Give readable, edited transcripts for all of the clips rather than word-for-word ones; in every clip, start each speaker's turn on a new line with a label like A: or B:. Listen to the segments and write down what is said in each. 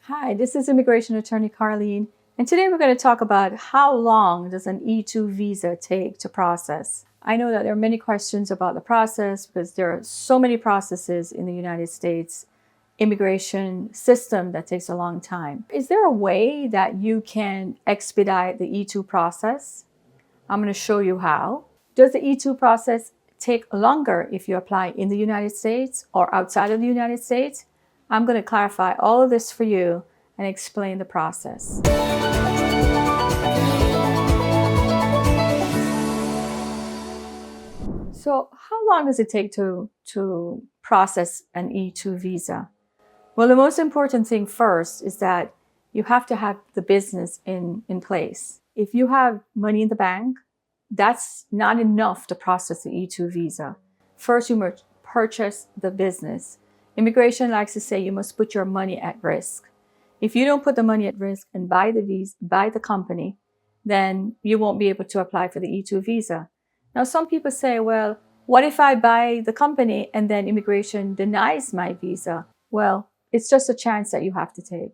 A: Hi, this is immigration attorney Karlene, and today we're going to talk about how long does an E-2 visa take to process. I know that there are many questions about the process because there are so many processes in the United States immigration system that takes a long time. Is there a way that you can expedite the E-2 process? I'm going to show you how. Does the E-2 process take longer if you apply in the United States or outside of the United States? I'm going to clarify all of this for you and explain the process. So how long does it take to process an E-2 visa? Well, the most important thing first is that you have to have the business in place. If you have money in the bank, that's not enough to process the E-2 visa. First, you must purchase the business. Immigration likes to say you must put your money at risk. If you don't put the money at risk and buy the company, then you won't be able to apply for the E-2 visa. Now, some people say, well, what if I buy the company and then immigration denies my visa? Well, it's just a chance that you have to take.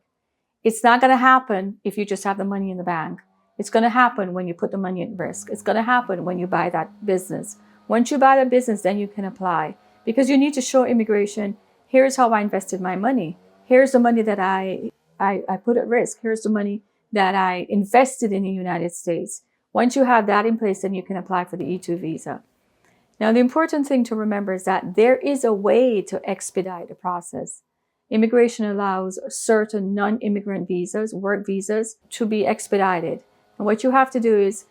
A: It's not going to happen if you just have the money in the bank. It's going to happen when you put the money at risk. It's going to happen when you buy that business. Once you buy the business, then you can apply because you need to show immigration, here's how I invested my money. Here's the money that I put at risk. Here's the money that I invested in the United States. Once you have that in place, then you can apply for the E-2 visa. Now, the important thing to remember is that there is a way to expedite the process. Immigration allows certain non-immigrant visas, work visas, to be expedited. And what you have to do is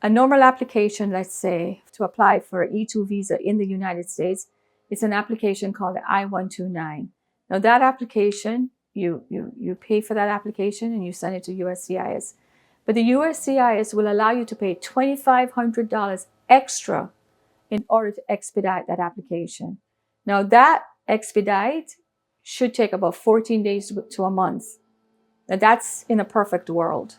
A: a normal application, let's say, to apply for an E-2 visa in the United States, it's an application called the I-129. Now, that application, you pay for that application and you send it to USCIS. But the USCIS will allow you to pay $2,500 extra in order to expedite that application. Now, that expedite should take about 14 days to a month. Now, that's in a perfect world.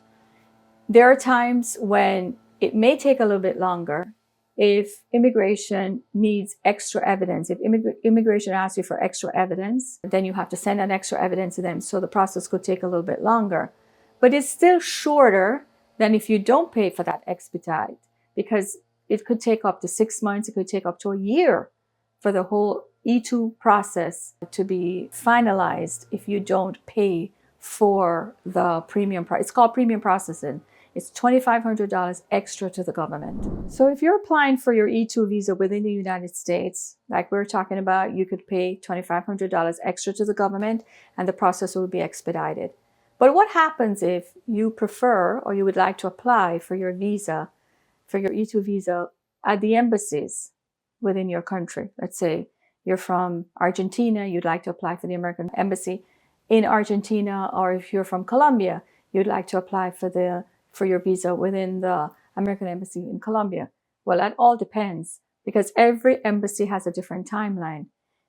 A: There are times when it may take a little bit longer if immigration needs extra evidence. If immigration asks you for extra evidence, then you have to send that extra evidence to them. So the process could take a little bit longer. But it's still shorter than if you don't pay for that expedite, because it could take up to 6 months. It could take up to a year for the whole E-2 process to be finalized if you don't pay for the premium price. It's called premium processing. It's $2,500 extra to the government. So if you're applying for your E-2 visa within the United States, like we're talking about, you could pay $2,500 extra to the government and the process will be expedited. But what happens if you prefer or you would like to apply for your visa, for your E-2 visa at the embassies within your country? Let's say you're from Argentina, you'd like to apply for the American embassy in Argentina, or if you're from Colombia, you'd like to apply for your visa within the American embassy in Colombia. Well, that all depends because every embassy has a different timeline.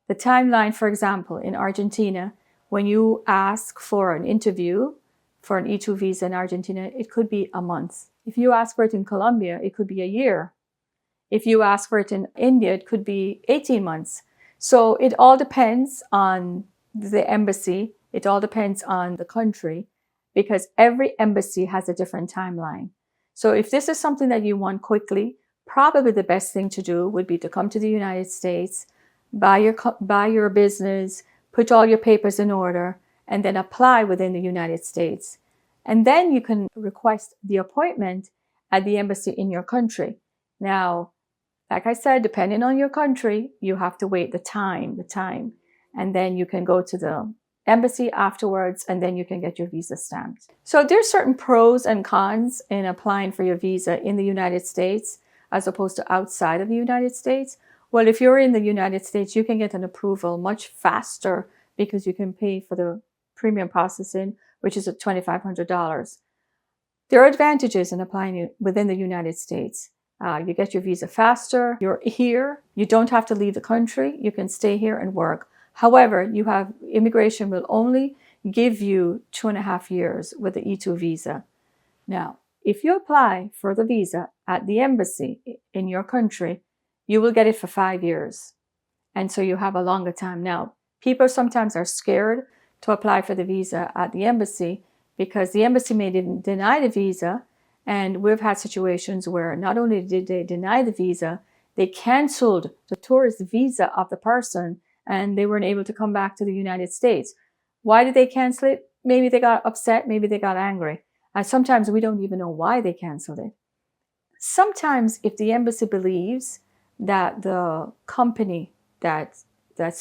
A: The timeline, for example, in Argentina, when you ask for an interview for an E-2 visa in Argentina, it could be a month. If you ask for it in Colombia, it could be a year. If you ask for it in India, it could be 18 months. So it all depends on the embassy. It all depends on the country because every embassy has a different timeline. So if this is something that you want quickly, probably the best thing to do would be to come to the United States, buy your business, put all your papers in order, and then apply within the United States. And then you can request the appointment at the embassy in your country. Now, like I said, depending on your country, you have to wait the time, and then you can go to the embassy afterwards, and then you can get your visa stamped. So there's certain pros and cons in applying for your visa in the United States as opposed to outside of the United States. Well, if you're in the United States, you can get an approval much faster because you can pay for the premium processing, which is at $2,500. There are advantages in applying within the United States. You get your visa faster. You're here. You don't have to leave the country. You can stay here and work. However, immigration will only give you 2.5 years with the E-2 visa. Now, if you apply for the visa at the embassy in your country, you will get it for 5 years. And so you have a longer time. Now, people sometimes are scared to apply for the visa at the embassy, because the embassy may deny the visa. And we've had situations where not only did they deny the visa, they canceled the tourist visa of the person and they weren't able to come back to the United States. Why did they cancel it? Maybe they got upset, maybe they got angry. And sometimes we don't even know why they canceled it. Sometimes if the embassy believes that the company that's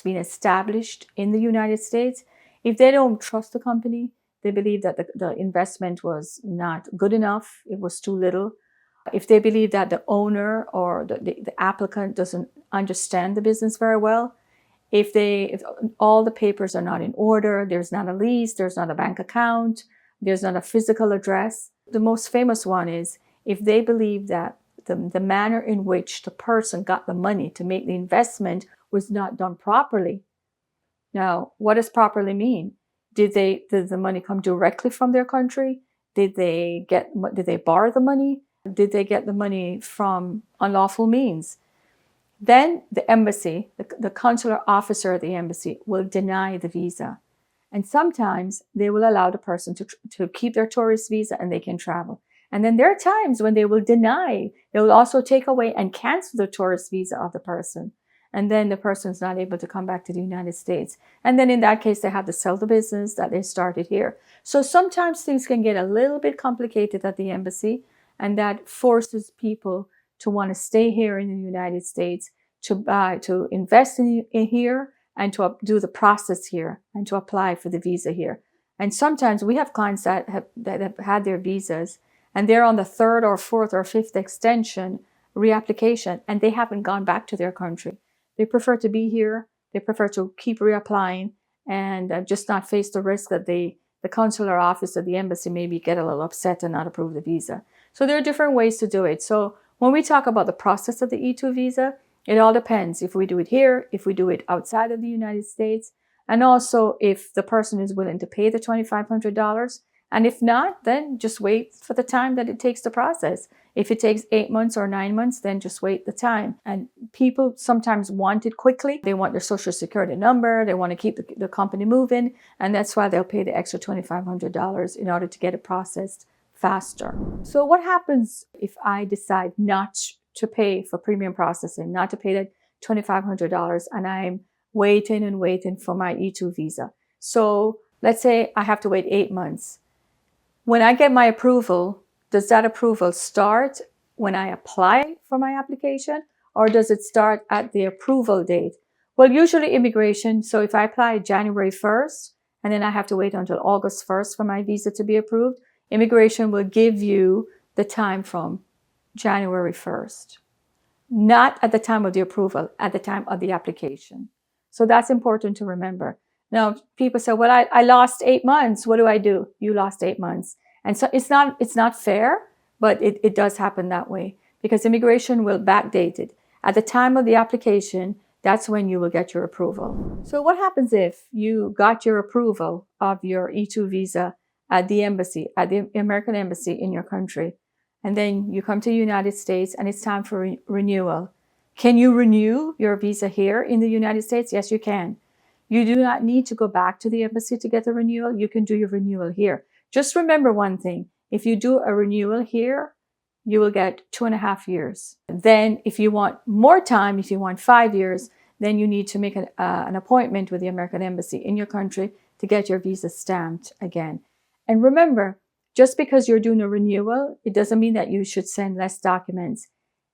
A: been established in the United States, if they don't trust the company, they believe that the investment was not good enough, it was too little. If they believe that the owner or the applicant doesn't understand the business very well, if all the papers are not in order, there's not a lease, there's not a bank account, there's not a physical address. The most famous one is if they believe that the manner in which the person got the money to make the investment was not done properly. Now, what does properly mean? Did the money come directly from their country? Did they borrow the money? Did they get the money from unlawful means? Then the embassy, the consular officer at the embassy will deny the visa. And sometimes they will allow the person to keep their tourist visa and they can travel. And then there are times when they will deny, they will also take away and cancel the tourist visa of the person. And then the person's not able to come back to the United States. And then in that case, they have to sell the business that they started here. So sometimes things can get a little bit complicated at the embassy, and that forces people to want to stay here in the United States, to invest in here, and to do the process here, and to apply for the visa here. And sometimes we have clients that have had their visas, and they're on the third or fourth or fifth extension reapplication, and they haven't gone back to their country. They prefer to be here. They prefer to keep reapplying and just not face the risk that the consular office or the embassy maybe get a little upset and not approve the visa. So there are different ways to do it. So when we talk about the process of the E-2 visa, it all depends if we do it here, if we do it outside of the United States, and also if the person is willing to pay the $2,500. And if not, then just wait for the time that it takes to process. If it takes 8 months or 9 months, then just wait the time. And people sometimes want it quickly. They want their social security number. They want to keep the company moving. And that's why they'll pay the extra $2,500 in order to get it processed faster. So what happens if I decide not to pay for premium processing, not to pay that $2,500, and I'm waiting and waiting for my E-2 visa? So let's say I have to wait 8 months. When I get my approval, does that approval start when I apply for my application, or does it start at the approval date? Well, usually immigration, so if I apply January 1st, and then I have to wait until August 1st for my visa to be approved, immigration will give you the time from January 1st. Not at the time of the approval, at the time of the application. So that's important to remember. Now, people say, well, I lost 8 months. What do? You lost 8 months. And so it's not fair, but it does happen that way because immigration will backdate it. At the time of the application, that's when you will get your approval. So what happens if you got your approval of your E-2 visa at the embassy, at the American embassy in your country, and then you come to the United States and it's time for renewal? Can you renew your visa here in the United States? Yes, you can. You do not need to go back to the embassy to get the renewal. You can do your renewal here. Just remember one thing. If you do a renewal here, you will get 2.5 years. Then if you want more time, if you want 5 years, then you need to make an appointment with the American embassy in your country to get your visa stamped again. And remember, just because you're doing a renewal, it doesn't mean that you should send less documents.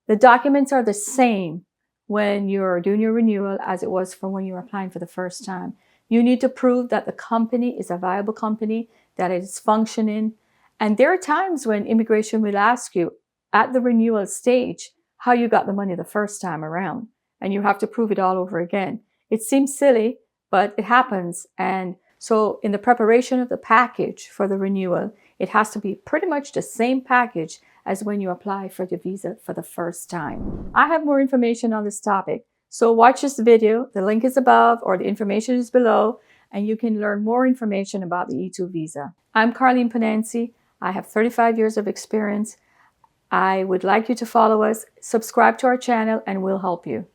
A: The documents are the same when you're doing your renewal as it was for when you were applying for the first time. You need to prove that the company is a viable company, that it is functioning. And there are times when immigration will ask you at the renewal stage how you got the money the first time around, and you have to prove it all over again. It seems silly, but it happens. And so in the preparation of the package for the renewal, it has to be pretty much the same package as when you apply for the visa for the first time. I have more information on this topic, so watch this video. The link is above or the information is below, and you can learn more information about the E-2 visa. I'm Karlene Punancy. I have 35 years of experience. I would like you to follow us, subscribe to our channel, and we'll help you.